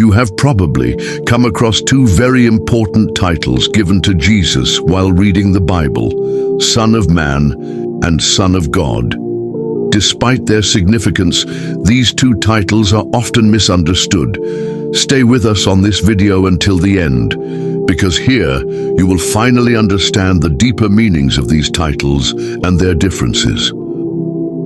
You have probably come across two very important titles given to Jesus while reading the Bible: Son of Man and Son of God. Despite their significance, these two titles are often misunderstood. Stay with us on this video until the end, because here you will finally understand the deeper meanings of these titles and their differences,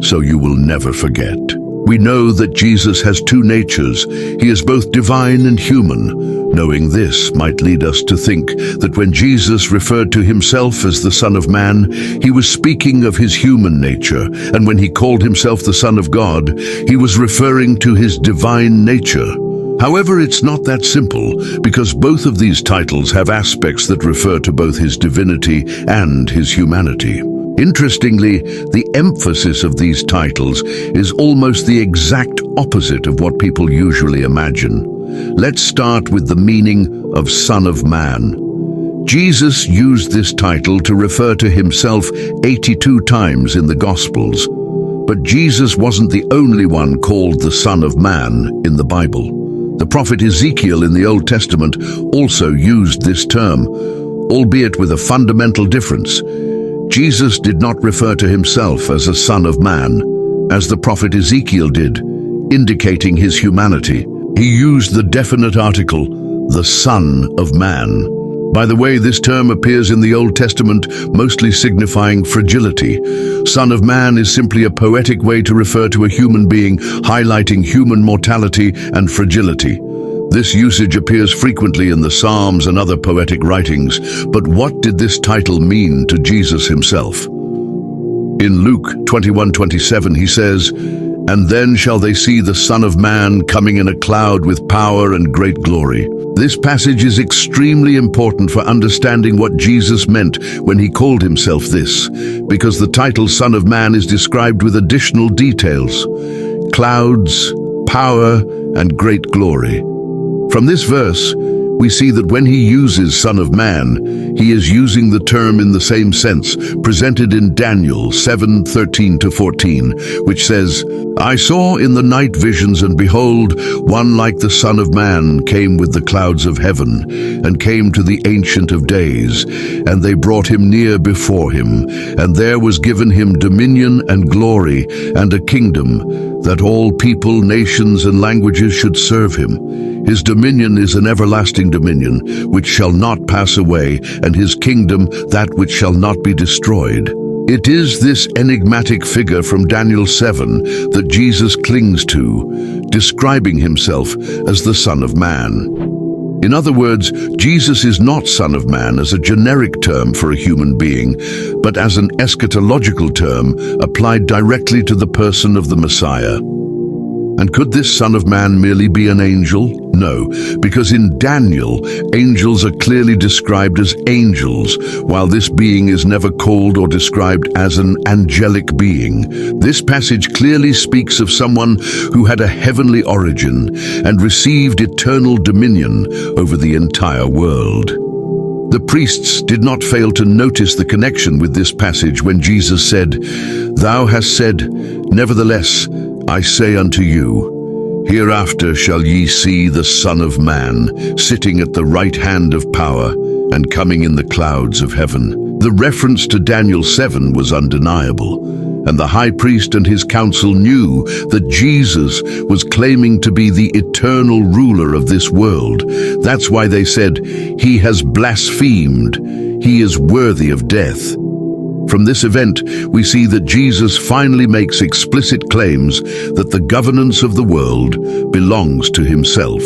so you will never forget. We know that Jesus has two natures. He is both divine and human. Knowing this might lead us to think that when Jesus referred to himself as the Son of Man, he was speaking of his human nature, and when he called himself the Son of God, he was referring to his divine nature. However, it's not that simple, because both of these titles have aspects that refer to both his divinity and his humanity. Interestingly, the emphasis of these titles is almost the exact opposite of what people usually imagine. Let's start with the meaning of Son of Man. Jesus used this title to refer to himself 82 times in the Gospels. But Jesus wasn't the only one called the Son of Man in the Bible. The prophet Ezekiel in the Old Testament also used this term, albeit with a fundamental difference. Jesus did not refer to himself as a son of man, as the prophet Ezekiel did, indicating his humanity. He used the definite article, the Son of Man. By the way, this term appears in the Old Testament, mostly signifying fragility. Son of Man is simply a poetic way to refer to a human being, highlighting human mortality and fragility. This usage appears frequently in the Psalms and other poetic writings, but what did this title mean to Jesus himself? In Luke 21:27 he says, "And then shall they see the Son of Man coming in a cloud with power and great glory." This passage is extremely important for understanding what Jesus meant when he called himself this, because the title Son of Man is described with additional details: clouds, power, and great glory. From this verse, we see that when he uses Son of Man, he is using the term in the same sense presented in Daniel 7:13-14, which says, "I saw in the night visions, and behold, one like the Son of Man came with the clouds of heaven, and came to the Ancient of Days, and they brought him near before him, and there was given him dominion and glory and a kingdom, that all people, nations, and languages should serve him. His dominion is an everlasting dominion, which shall not pass away, and his kingdom that which shall not be destroyed." It is this enigmatic figure from Daniel 7 that Jesus clings to, describing himself as the Son of Man. In other words, Jesus is not Son of Man as a generic term for a human being, but as an eschatological term applied directly to the person of the Messiah. And could this Son of Man merely be an angel? No, because in Daniel, angels are clearly described as angels, while this being is never called or described as an angelic being. This passage clearly speaks of someone who had a heavenly origin and received eternal dominion over the entire world. The priests did not fail to notice the connection with this passage when Jesus said, "Thou hast said, nevertheless, I say unto you, hereafter shall ye see the Son of Man sitting at the right hand of power and coming in the clouds of heaven." The reference to Daniel 7 was undeniable, and the high priest and his council knew that Jesus was claiming to be the eternal ruler of this world. That's why they said, "He has blasphemed. He is worthy of death." From this event, we see that Jesus finally makes explicit claims that the governance of the world belongs to himself.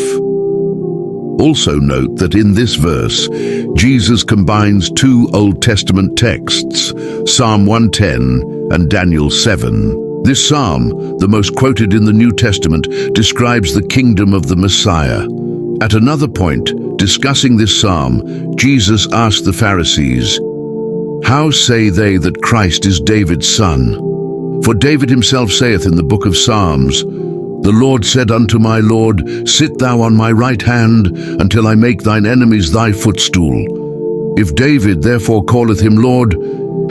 Also note that in this verse, Jesus combines two Old Testament texts, Psalm 110 and Daniel 7. This psalm, the most quoted in the New Testament, describes the kingdom of the Messiah. At another point, discussing this psalm, Jesus asked the Pharisees, "How say they that Christ is David's son? For David himself saith in the book of Psalms, The Lord said unto my Lord, Sit thou on my right hand, until I make thine enemies thy footstool. If David therefore calleth him Lord,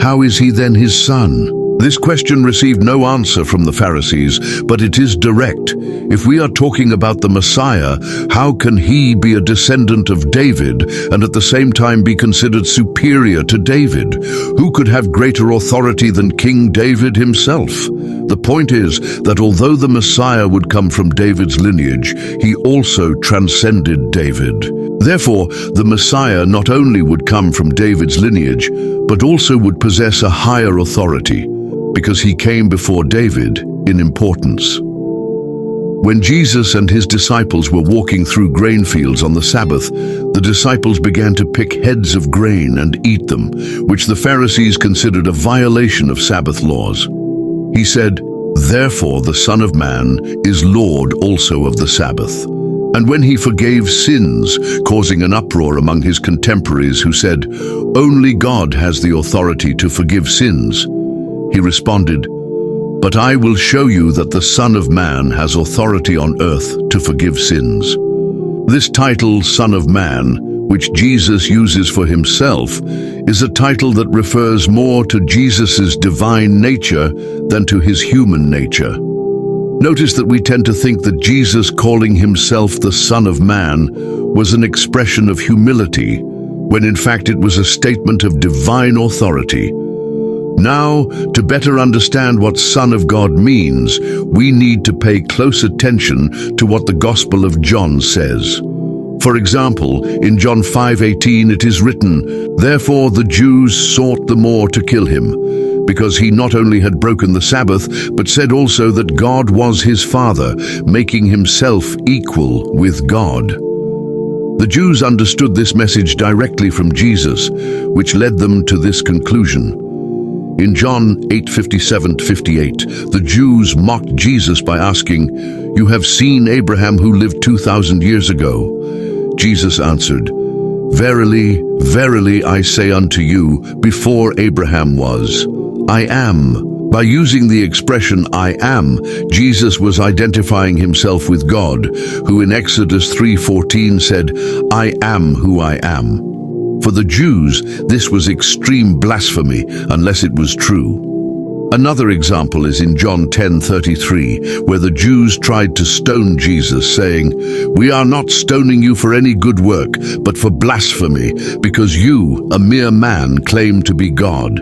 how is he then his son?" This question received no answer from the Pharisees, but it is direct. If we are talking about the Messiah, how can he be a descendant of David and at the same time be considered superior to David? Who could have greater authority than King David himself? The point is that although the Messiah would come from David's lineage, he also transcended David. Therefore, the Messiah not only would come from David's lineage, but also would possess a higher authority, because he came before David in importance. When Jesus and his disciples were walking through grain fields on the Sabbath, the disciples began to pick heads of grain and eat them, which the Pharisees considered a violation of Sabbath laws. He said, "Therefore the Son of Man is Lord also of the Sabbath." And when he forgave sins, causing an uproar among his contemporaries who said, "Only God has the authority to forgive sins," he responded, "But I will show you that the Son of Man has authority on earth to forgive sins." This title, Son of Man, which Jesus uses for himself, is a title that refers more to Jesus' divine nature than to his human nature. Notice that we tend to think that Jesus calling himself the Son of Man was an expression of humility, when in fact it was a statement of divine authority. Now, to better understand what Son of God means, we need to pay close attention to what the Gospel of John says. For example, in John 5:18 it is written, "Therefore the Jews sought the more to kill him, because he not only had broken the Sabbath, but said also that God was his Father, making himself equal with God." The Jews understood this message directly from Jesus, which led them to this conclusion. In John 8:57-58, the Jews mocked Jesus by asking, "You have seen Abraham who lived 2,000 years ago." Jesus answered, "Verily, verily, I say unto you, before Abraham was, I am." By using the expression "I am," Jesus was identifying himself with God, who in Exodus 3:14 said, "I am who I am." For the Jews, this was extreme blasphemy unless it was true. Another example is in John 10:33, where the Jews tried to stone Jesus, saying, "We are not stoning you for any good work, but for blasphemy, because you, a mere man, claim to be God."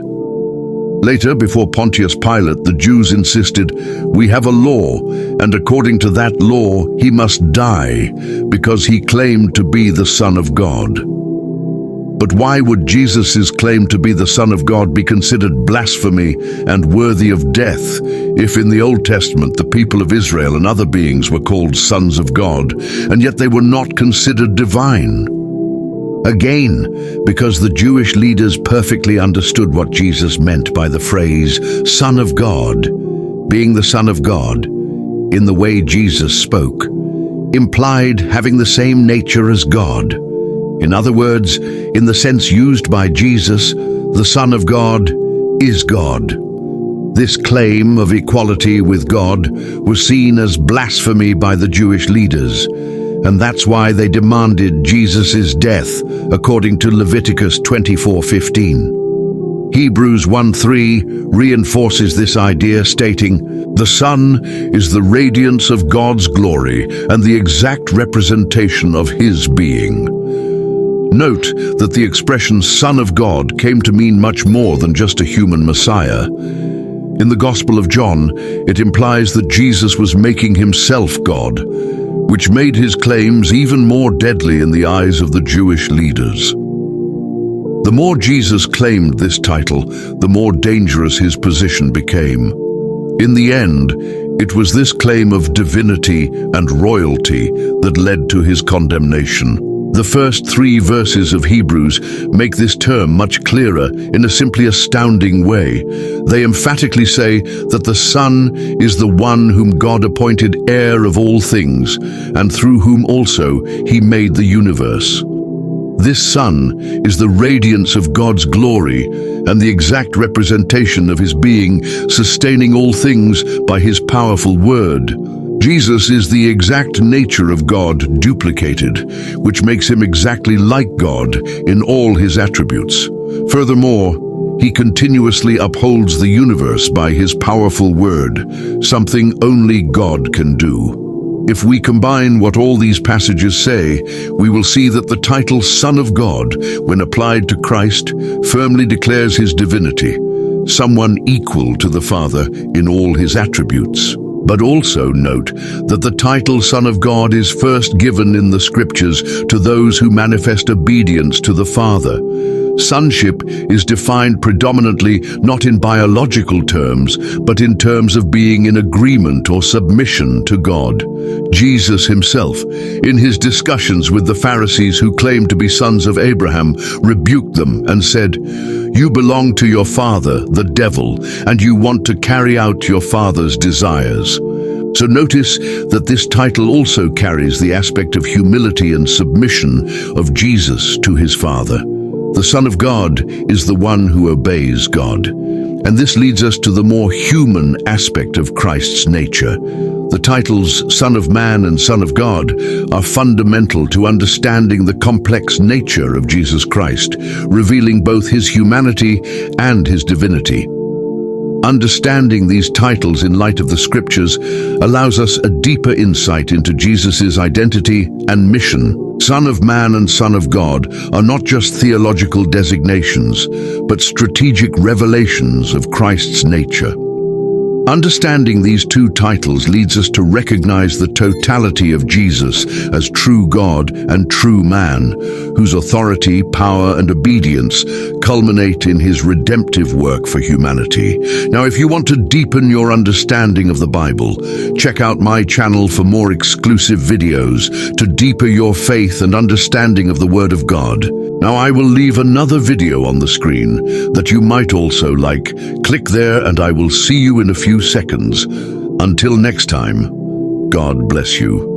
Later, before Pontius Pilate, the Jews insisted, "We have a law, and according to that law, he must die, because he claimed to be the Son of God." But why would Jesus' claim to be the Son of God be considered blasphemy and worthy of death, if in the Old Testament the people of Israel and other beings were called sons of God, and yet they were not considered divine? Again, because the Jewish leaders perfectly understood what Jesus meant by the phrase, Son of God, being the Son of God, in the way Jesus spoke, implied having the same nature as God. In other words, in the sense used by Jesus, the Son of God is God. This claim of equality with God was seen as blasphemy by the Jewish leaders, and that's why they demanded Jesus' death, according to Leviticus 24:15. Hebrews 1:3 reinforces this idea, stating, "The Son is the radiance of God's glory and the exact representation of his being." Note that the expression Son of God came to mean much more than just a human Messiah. In the Gospel of John, it implies that Jesus was making himself God, which made his claims even more deadly in the eyes of the Jewish leaders. The more Jesus claimed this title, the more dangerous his position became. In the end, it was this claim of divinity and royalty that led to his condemnation. The first 3 verses of Hebrews make this term much clearer in a simply astounding way. They emphatically say that the Son is the one whom God appointed heir of all things, and through whom also he made the universe. This Son is the radiance of God's glory and the exact representation of his being, sustaining all things by his powerful word. Jesus is the exact nature of God duplicated, which makes him exactly like God in all his attributes. Furthermore, He continuously upholds the universe by his powerful word, something only God can do. If we combine what all these passages say, we will see that the title Son of God, when applied to Christ, firmly declares his divinity, someone equal to the Father in all his attributes. But also note that the title Son of God is first given in the Scriptures to those who manifest obedience to the Father. Sonship is defined predominantly not in biological terms, but in terms of being in agreement or submission to God. Jesus himself, in his discussions with the Pharisees who claimed to be sons of Abraham, rebuked them and said, "You belong to your father, the devil, and you want to carry out your father's desires." So notice that this title also carries the aspect of humility and submission of Jesus to his Father. The Son of God is the one who obeys God. And this leads us to the more human aspect of Christ's nature. The titles Son of Man and Son of God are fundamental to understanding the complex nature of Jesus Christ, revealing both his humanity and his divinity. Understanding these titles in light of the Scriptures allows us a deeper insight into Jesus' identity and mission. Son of Man and Son of God are not just theological designations, but strategic revelations of Christ's nature. Understanding these two titles leads us to recognize the totality of Jesus as true God and true man, whose authority, power, and obedience culminate in his redemptive work for humanity. Now, if you want to deepen your understanding of the Bible, check out my channel for more exclusive videos to deepen your faith and understanding of the Word of God. Now, I will leave another video on the screen that you might also like. Click there and I will see you in a few seconds. Until next time, God bless you.